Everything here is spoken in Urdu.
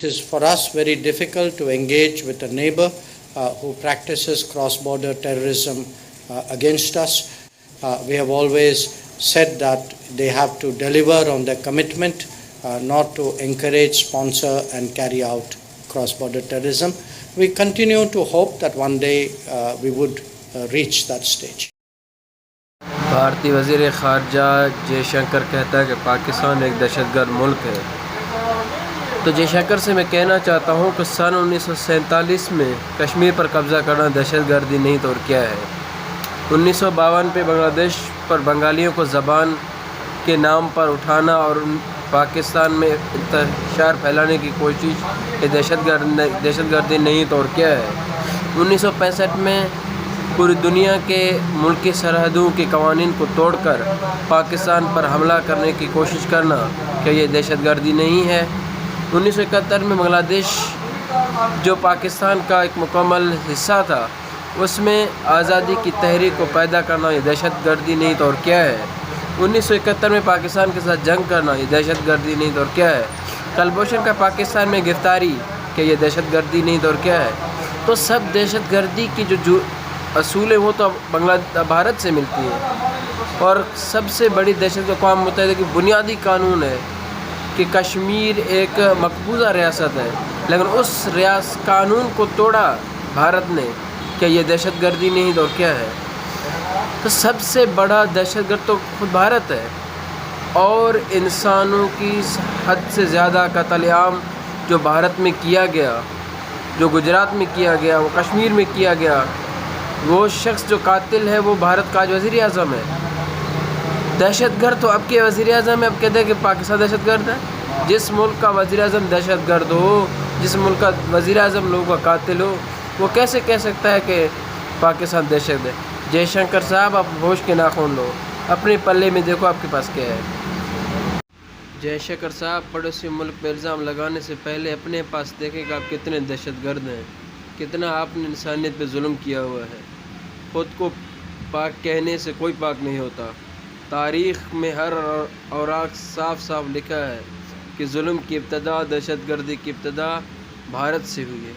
It is for us very difficult to engage with a neighbor who practices cross-border terrorism against us. We have always said that they have to deliver on their commitment not to encourage, sponsor and carry out cross-border terrorism. We continue to hope that one day we would reach that stage. بھارتی وزیر خارجہ جے شنکر کہتا ہے کہ پاکستان ایک دہشت گرد ملک ہے. تو جے شنکر سے میں کہنا چاہتا ہوں کہ سن 1947 میں کشمیر پر قبضہ کرنا دہشت گردی نہیں تو اور کیا ہے. 1952 پہ بنگلہ دیش پر بنگالیوں کو زبان کے نام پر اٹھانا اور پاکستان میں انتشار پھیلانے کی کوشش یہ دہشت گردی نہیں تو اور کیا ہے. 1965 میں پوری دنیا کے ملکی سرحدوں کے قوانین کو توڑ کر پاکستان پر حملہ کرنے کی کوشش کرنا کیا یہ دہشت گردی نہیں ہے. 1971 میں بنگلہ دیش جو پاکستان کا ایک مکمل حصہ تھا اس میں آزادی کی تحریک کو پیدا کرنا یہ دہشت گردی نہیں تو اور کیا ہے. 1971 میں پاکستان کے ساتھ جنگ کرنا یہ دہشت گردی نہیں تو اور کیا ہے. کلبھوشن کا پاکستان میں گرفتاری کہ یہ دہشت گردی نہیں تو اور کیا ہے. تو سب دہشت گردی کی جو اصول ہیں وہ تو بھارت سے ملتی ہیں. اور سب سے بڑی دہشت اقوام متحدہ کی بنیادی قانون ہے کہ کشمیر ایک مقبوضہ ریاست ہے لیکن اس قانون کو توڑا بھارت نے. کیا یہ دہشت گردی نہیں تو اور کیا ہے. تو سب سے بڑا دہشت گرد تو خود بھارت ہے. اور انسانوں کی حد سے زیادہ قتل عام جو بھارت میں کیا گیا، جو گجرات میں کیا گیا، وہ کشمیر میں کیا گیا، وہ شخص جو قاتل ہے وہ بھارت کا آج وزیر اعظم ہے. دہشت گرد تو اب کے وزیر اعظم ہے. اب کہتے ہیں کہ پاکستان دہشت گرد ہے. جس ملک کا وزیر اعظم دہشت گرد ہو، جس ملک کا وزیر اعظم لوگوں کا قاتل ہو، وہ کیسے کہہ سکتا ہے کہ پاکستان دہشت ہے. جے شنکر صاحب آپ ہوش کے ناخن لو، اپنے پلے میں دیکھو آپ کے پاس کیا ہے. جے شنکر صاحب پڑوسی ملک پہ الزام لگانے سے پہلے اپنے پاس دیکھیں کہ آپ کتنے دہشت گرد ہیں، کتنا آپ نے انسانیت پہ ظلم کیا ہوا ہے. خود کو پاک کہنے سے کوئی پاک نہیں ہوتا. تاریخ میں ہر اوراق صاف صاف لکھا ہے کہ ظلم کی ابتدا، دہشت گردی کی ابتدا بھارت سے ہوئی ہے.